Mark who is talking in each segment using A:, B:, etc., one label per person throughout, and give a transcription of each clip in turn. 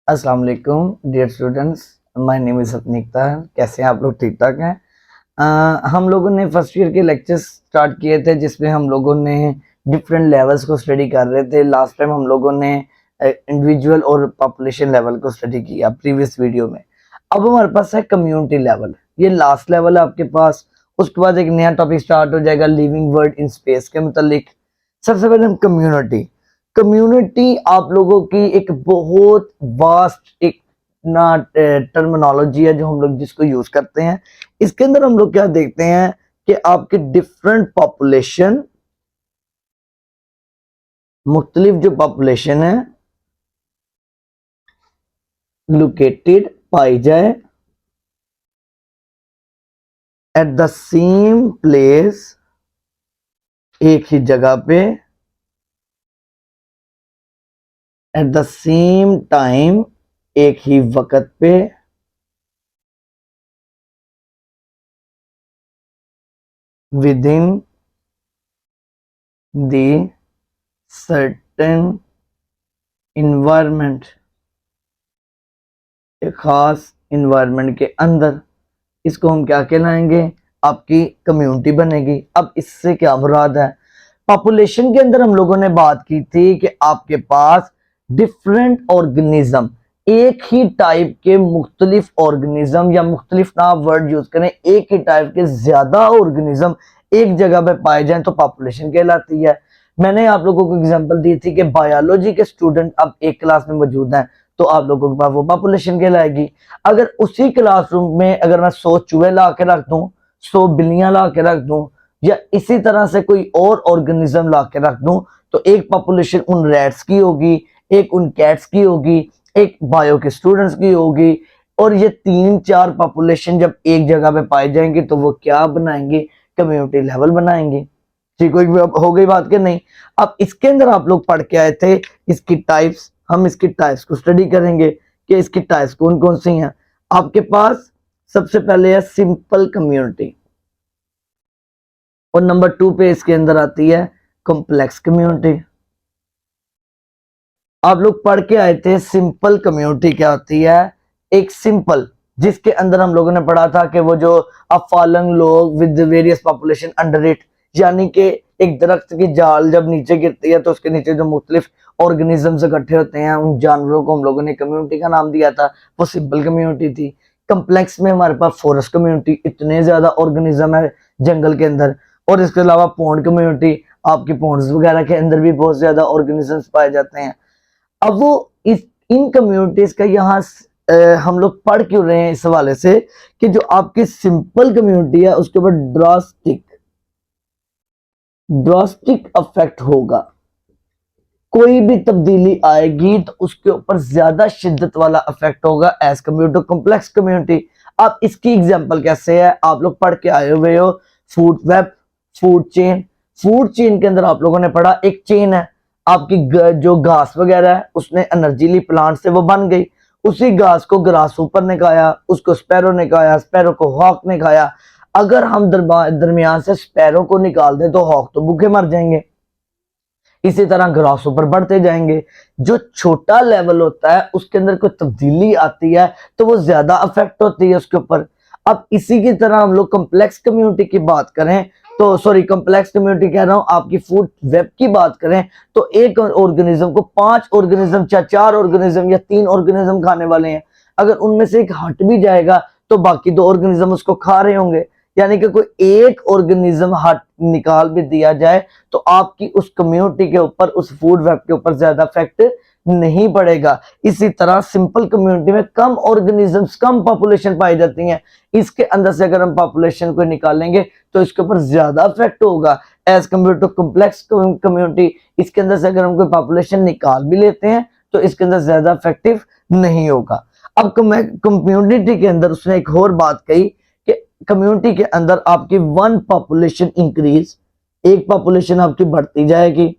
A: अस्सलाम वालेकुम dear students, my name is अपनीकता। कैसे हैं आप लोग? ठीक ठाक हैं? हम लोगों ने फर्स्ट ईयर के लेक्चर्स स्टार्ट किए थे जिसमें हम लोगों ने डिफरेंट लेवल्स को स्टडी कर रहे थे। लास्ट टाइम हम लोगों ने इंडिविजुअल और पॉपुलेशन लेवल को स्टडी किया प्रीवियस वीडियो में। अब हमारे पास है कम्युनिटी लेवल। ये लास्ट लेवल है आपके पास। उसके बाद एक नया टॉपिक स्टार्ट हो जाएगा लिविंग वर्ल्ड इन स्पेस के मतलब। सबसे पहले हम कम्युनिटी। कम्युनिटी आप लोगों की एक बहुत वास्ट एक ना टर्मिनोलॉजी है जो हम लोग जिसको यूज करते हैं। इसके अंदर हम लोग क्या देखते हैं कि आपके डिफरेंट पॉपुलेशन, मुख्तलिफ जो पॉपुलेशन है लोकेटेड पाई जाए एट द सेम प्लेस, एक ही जगह पे, एट द सेम टाइम, एक ही वक्त पे, with in the certain environment, एक खास इन्वायरमेंट के अंदर। इसको हम क्या कहलाएंगे? आपकी कम्युनिटी बनेगी। अब इससे क्या मुराद है? पॉपुलेशन के अंदर हम लोगों ने बात की थी कि आपके पास डिफरेंट ऑर्गेनिज्म, एक ही टाइप के मुख्तलिफ ऑर्गेनिज्म, या मुख्तलिफ ना वर्ड यूज करें, एक ही टाइप के ज्यादा ऑर्गेनिज्म एक जगह पे पाए जाएं तो पॉपुलेशन कहलाती है। मैंने आप लोगों को एग्जांपल दी थी कि बायोलॉजी के स्टूडेंट अब एक क्लास में मौजूद हैं तो आप लोगों के पास वो पॉपुलेशन कहलाएगी। अगर उसी क्लासरूम में अगर मैं 100 चूहे ला के रख दूं, 100 बिल्लियां ला के रख दूं, या इसी तरह से कोई और ऑर्गेनिज्म ला के रख दूं, तो एक पॉपुलेशन उन रैट्स की होगी, एक उन कैट्स की होगी, एक बायो के स्टूडेंट्स की होगी। और ये 3-4 पॉपुलेशन जब एक जगह पे पाए जाएंगे तो वो क्या बनाएंगे? कम्युनिटी लेवल बनाएंगे। ठीक हो गई बात के नहीं? अब इसके अंदर आप लोग पढ़ के आए थे इसकी टाइप्स। हम इसकी टाइप्स को स्टडी करेंगे कि इसकी टाइप्स कौन कौन सी हैं। आपके पास सबसे पहले है सिंपल कम्युनिटी, और नंबर 2 पे इसके अंदर आती है कॉम्प्लेक्स कम्युनिटी। आप लोग पढ़ के आए थे सिंपल कम्युनिटी क्या होती है? एक सिंपल, जिसके अंदर हम लोगों ने पढ़ा था कि वो जो अफालंग लोग with various population under it, यानी कि एक दरख्त की जाल जब नीचे गिरती है तो उसके नीचे जो मुख्तलिफ ऑर्गेनिजम्स इकट्ठे होते हैं, उन जानवरों को हम लोगों ने कम्युनिटी का नाम दिया था। वो सिंपल कम्युनिटी थी। कम्प्लेक्स में हमारे पास फॉरेस्ट कम्युनिटी, इतने ज्यादा ऑर्गेनिज्म है जंगल के अंदर। और इसके अलावा पौंड कम्युनिटी, आपकी पौंड्स वगैरह के अंदर भी बहुत ज्यादा ऑर्गेनिजम्स पाए जाते हैं। अब वो इस इन कम्युनिटीज का यहाँ हम लोग पढ़ क्यों रहे हैं? इस हवाले से कि जो आपकी सिंपल कम्युनिटी है उसके ऊपर ड्रास्टिक ड्रास्टिक अफेक्ट होगा। कोई भी तब्दीली आएगी तो उसके ऊपर ज्यादा शिद्दत वाला अफेक्ट होगा as compare to complex community. अब इसकी एग्जांपल कैसे है? आप लोग पढ़ के आए हुए हो food web, food chain. Food chain के अंदर आप लोगों ने पढ़ा एक चेन है आपकी, जो घास वगैरह है उसने एनर्जी ली प्लांट से, वो बन गई। उसी घास को ग्रास ऊपर ने खाया, उसको स्पैरो ने खाया, स्पैरो को हॉक ने खाया। अगर हम दरमियान से स्पैरो को निकाल दें तो हॉक तो भूखे मर जाएंगे। इसी तरह ग्रास ऊपर बढ़ते जाएंगे। जो छोटा लेवल होता है उसके अंदर कोई तब्दीली आती है तो वो ज्यादा अफेक्ट होती है उसके ऊपर। अब इसी की तरह हम लोग कम्प्लेक्स कम्युनिटी की बात करें तो, सॉरी कम्प्लेक्स कम्युनिटी कह रहा हूं, आपकी फूड वेब की बात करें तो एक ऑर्गेनिज्म को 5 ऑर्गेनिज्म या 4 ऑर्गेनिज्म या 3 ऑर्गेनिज्म खाने वाले हैं। अगर उनमें से एक हट भी जाएगा तो बाकी 2 ऑर्गेनिज्म उसको खा रहे होंगे। यानी कि कोई एक ऑर्गेनिज्म हट निकाल भी दिया जाए तो आपकी उस कम्युनिटी के ऊपर, उस फूड वेब के ऊपर ज्यादा इफेक्ट नहीं पड़ेगा। इसी तरह सिंपल कम्युनिटी में कम ऑर्गेनिजम्स, कम पॉपुलेशन पाई जाती हैं। इसके अंदर से अगर हम पॉपुलेशन को निकालेंगे तो इसके ऊपर ज्यादा इफेक्ट होगा as compare to complex community. इसके अंदर से अगर हम कोई पॉपुलेशन निकाल भी लेते हैं तो इसके अंदर ज्यादा इफेक्टिव नहीं होगा। अब कम्युनिटी के अंदर उसने एक और बात कही कि कम्युनिटी के अंदर आपकी 1 पॉपुलेशन इंक्रीज, एक पॉपुलेशन आपकी बढ़ती जाएगी,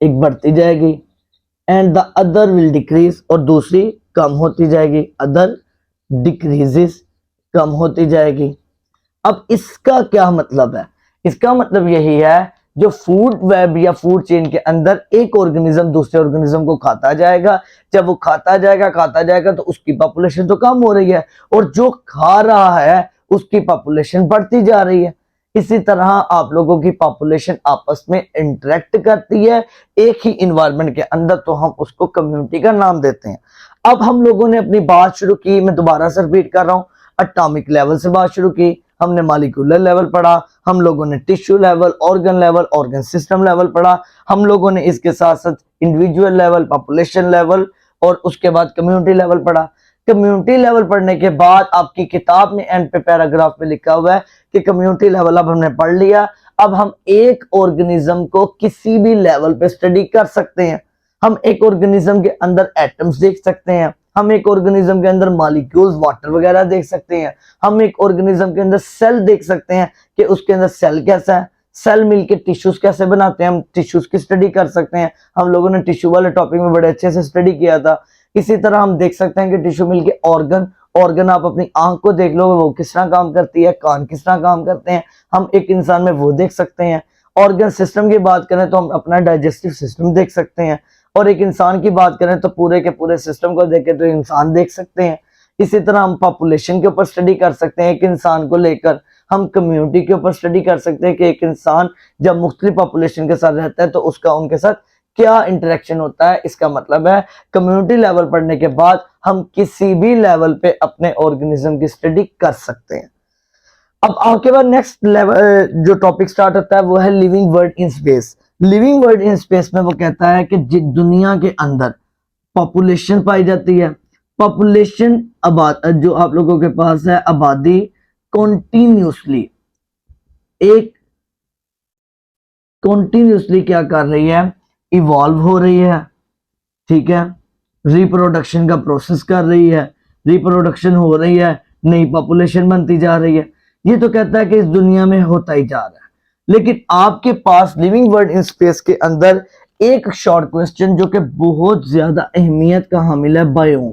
A: एक बढ़ती जाएगी, and the other will decrease, और दूसरी कम होती जाएगी, अदर डिक्रीजेस, कम होती जाएगी। अब इसका क्या मतलब है? इसका मतलब यही है जो फूड वेब या फूड चेन के अंदर एक ऑर्गेनिज्म दूसरे ऑर्गेनिज्म को खाता जाएगा, जब वो खाता जाएगा तो उसकी पॉपुलेशन तो कम हो रही है और जो खा रहा है उसकी पॉपुलेशन बढ़ती जा रही है। इसी तरह आप लोगों की पॉपुलेशन आपस में इंटरेक्ट करती है एक ही इन्वायरमेंट के अंदर, तो हम उसको कम्युनिटी का नाम देते हैं। अब हम लोगों ने अपनी बात शुरू की, मैं दोबारा से रिपीट कर रहा हूं, एटॉमिक लेवल से बात शुरू की, हमने मॉलिक्यूलर लेवल पढ़ा, हम लोगों ने tissue level, organ level, organ system level पढ़ा, हम लोगों ने इसके साथ साथ इंडिविजुअल लेवल, पॉपुलेशन लेवल और उसके बाद कम्युनिटी लेवल पढ़ा। कम्युनिटी लेवल पढ़ने के बाद आपकी किताब में एंड पे पैराग्राफ में लिखा हुआ है कि कम्युनिटी लेवल अब हमने पढ़ लिया, अब हम एक ऑर्गेनिज्म को किसी भी लेवल पे स्टडी कर सकते हैं। हम एक ऑर्गेनिज्म के अंदर एटम्स देख सकते हैं, हम एक ऑर्गेनिज्म के अंदर मॉलिक्यूल्स वाटर वगैरह देख सकते हैं, हम एक ऑर्गेनिज्म के अंदर सेल देख सकते हैं कि उसके अंदर सेल कैसा है, सेल मिलके टिश्यूज कैसे बनाते हैं, हम टिश्यूज की स्टडी कर सकते हैं। हम लोगों ने टिश्यू वाले टॉपिक में बड़े अच्छे से स्टडी किया था। इसी तरह हम देख सकते हैं कि टिश्यू मिलके ऑर्गन आप अपनी आंख को देख लो वो किस तरह काम करती है, कान किस तरह काम करते हैं, हम एक इंसान में वो देख सकते हैं। ऑर्गन सिस्टम की बात करें तो हम अपना डाइजेस्टिव सिस्टम देख सकते हैं, और एक इंसान की बात करें तो पूरे के पूरे सिस्टम को देखें तो इंसान देख सकते हैं। इसी तरह हम पॉपुलेशन के ऊपर स्टडी कर सकते हैं, एक इंसान को लेकर हम कम्युनिटी के ऊपर स्टडी कर सकते हैं कि एक इंसान जब मुख्तलिफ पॉपुलेशन के साथ रहता है तो उसका उनके साथ क्या इंटरेक्शन होता है। इसका मतलब है कम्युनिटी लेवल पढ़ने के बाद हम किसी भी लेवल पे अपने ऑर्गेनिज्म की स्टडी कर सकते हैं। अब आपके बाद नेक्स्ट लेवल जो टॉपिक स्टार्ट होता है वो है living world in space. Living world in space में वो कहता है कि दुनिया के अंदर पॉपुलेशन पाई जाती है, पॉपुलेशन जो आप लोगों के पास है आबादी कॉन्टिन्यूसली क्या कर रही है, इवॉल्व हो रही है, ठीक है, रिप्रोडक्शन का प्रोसेस कर रही है, रिप्रोडक्शन हो रही है, नई पॉपुलेशन बनती जा रही है। ये तो कहता है कि इस दुनिया में होता ही जा रहा है। लेकिन आपके पास लिविंग वर्ल्ड इन स्पेस के अंदर एक शॉर्ट क्वेश्चन जो कि बहुत ज्यादा अहमियत का हामिल है, बायोम।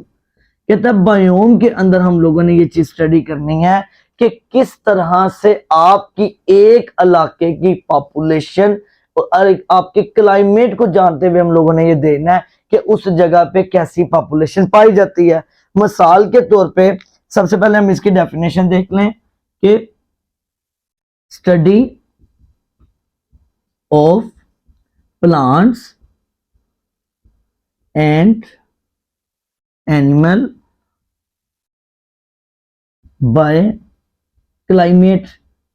A: कहता है बायोम के अंदर हम लोगों ने ये चीज स्टडी करनी है कि किस तरह से आपकी एक इलाके की पॉपुलेशन और आपके क्लाइमेट को जानते हुए हम लोगों ने ये देखना है कि उस जगह पे कैसी पॉपुलेशन पाई जाती है। मिसाल के तौर पे सबसे पहले हम इसकी डेफिनेशन देख लें कि study of plants and animal bye climate.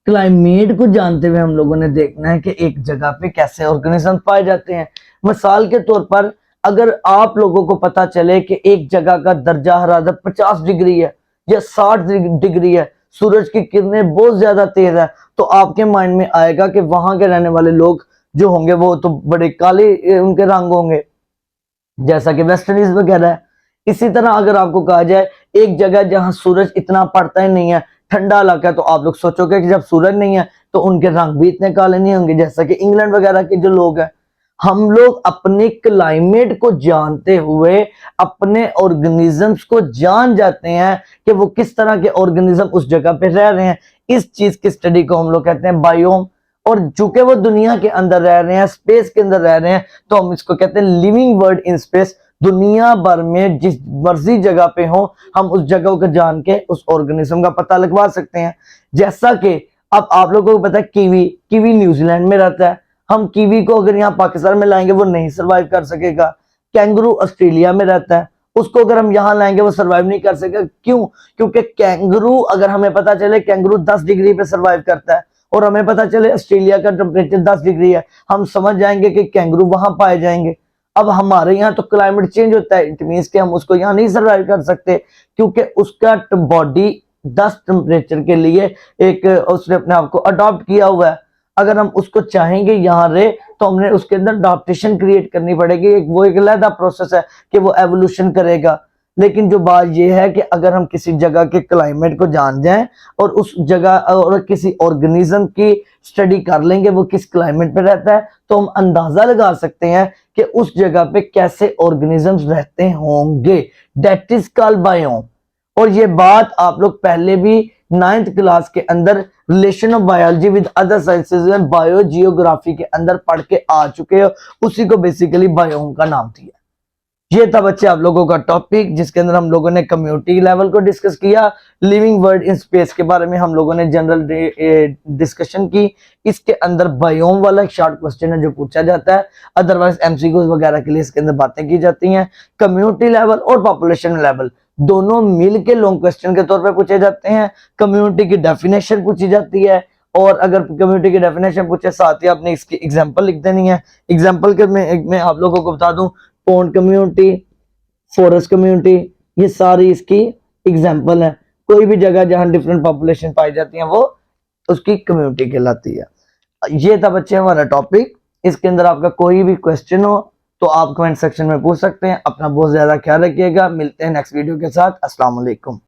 A: Climate को जानते हुए हम लोगों ने देखना है कि एक जगह पे कैसे ऑर्गेनिज्म पाए जाते हैं। मिसाल के तौर पर अगर आप लोगों को पता चले कि एक जगह का दर्जा हरारत 50 डिग्री है या 60 डिग्री है, सूरज की किरणें बहुत ज्यादा तेज है, तो आपके माइंड में आएगा कि वहां के रहने वाले लोग जो होंगे वो तो बड़े काले उनके रंग होंगे, जैसा कि वेस्ट इंडीज वगैरह है। इसी तरह अगर आपको कहा जाए एक जगह जहां सूरज इतना पड़ता ही नहीं है, ठंडा इलाका है, तो आप लोग सोचोगे कि जब सूरज नहीं है तो उनके रंग भी इतने काले नहीं होंगे, जैसा कि इंग्लैंड वगैरह के जो लोग हैं। हम लोग अपने क्लाइमेट को जानते हुए अपने ऑर्गेनिजम्स को जान जाते हैं कि वो किस तरह के ऑर्गेनिज्म उस जगह पे रह रहे हैं। इस चीज की स्टडी को हम लोग कहते हैं बायोम। और चूंकि वो दुनिया के अंदर रह रहे हैं, स्पेस के अंदर रह रहे हैं, तो हम इसको कहते हैं लिविंग वर्ल्ड इन स्पेस। दुनिया भर में जिस मर्जी जगह पे हो हम उस जगह को जान के उस ऑर्गेनिज्म का पता लगवा सकते हैं। जैसा कि अब आप लोगों को पता है कीवी न्यूजीलैंड में रहता है, हम कीवी को अगर यहाँ पाकिस्तान में लाएंगे वो नहीं सरवाइव कर सकेगा। कैंगरू ऑस्ट्रेलिया में रहता है, उसको अगर हम यहाँ लाएंगे वो सरवाइव नहीं कर सकेगा। क्यों? क्योंकि कैंगरू अगर हमें पता चले कैंगरू 10 डिग्री पे सरवाइव करता है और हमें पता चले ऑस्ट्रेलिया का टेम्परेचर 10 डिग्री है, हम समझ जाएंगे कि कैंगरू वहां पाए जाएंगे। अब हमारे यहाँ तो क्लाइमेट चेंज होता है, इट मीन्स कि हम उसको यहाँ नहीं सरवाइव कर सकते, क्योंकि उसका बॉडी 10 टेम्परेचर के लिए एक उसने अपने आप को अडॉप्ट किया हुआ है। अगर हम उसको चाहेंगे यहाँ रहे तो हमने उसके अंदर अडॉप्टेशन क्रिएट करनी पड़ेगी, वो एक अलग प्रोसेस है कि वो एवोल्यूशन करेगा। लेकिन जो बात यह है कि अगर हम किसी जगह के क्लाइमेट को जान जाएं और उस जगह और किसी ऑर्गेनिज्म की स्टडी कर लेंगे वो किस क्लाइमेट पे रहता है, तो हम अंदाजा लगा सकते हैं कि उस जगह पे कैसे ऑर्गेनिजम्स रहते होंगे। That is called biome. और ये बात आप लोग पहले भी 9th क्लास के अंदर relation of biology with other sciences में बायो जियोग्राफी के अंदर पढ़ के आ चुके हो, उसी को बेसिकली बायोम का नाम दिया। ये था बच्चे आप लोगों का टॉपिक, जिसके अंदर हम लोगों ने कम्युनिटी लेवल को डिस्कस किया, लिविंग वर्ल्ड इन स्पेस के बारे में हम लोगों ने जनरल डिस्कशन की। इसके अंदर बायोम वाला एक शॉर्ट क्वेश्चन है जो पूछा जाता है, अदरवाइज एमसीक्यूज वगैरह के लिए इसके अंदर बातें की जाती हैं। कम्युनिटी लेवल और पॉपुलेशन लेवल दोनों मिल के लॉन्ग क्वेश्चन के तौर पर पूछे जाते हैं। कम्युनिटी की डेफिनेशन पूछी जाती है, और अगर कम्युनिटी की डेफिनेशन पूछे साथ ही आपने इसकी एग्जांपल लिख देनी है। एग्जांपल के मैं आप लोगों को बता दूं, पॉन्ड कम्युनिटी, फॉरेस्ट कम्युनिटी, ये सारी इसकी एग्जांपल है। कोई भी जगह जहां डिफरेंट पॉपुलेशन पाई जाती है वो उसकी कम्युनिटी कहलाती है। ये था बच्चे हमारा टॉपिक। इसके अंदर आपका कोई भी क्वेश्चन हो तो आप कमेंट सेक्शन में पूछ सकते हैं। अपना बहुत ज्यादा ख्याल रखिएगा। मिलते हैं नेक्स्ट वीडियो के साथ। अस्सलाम वालेकुम।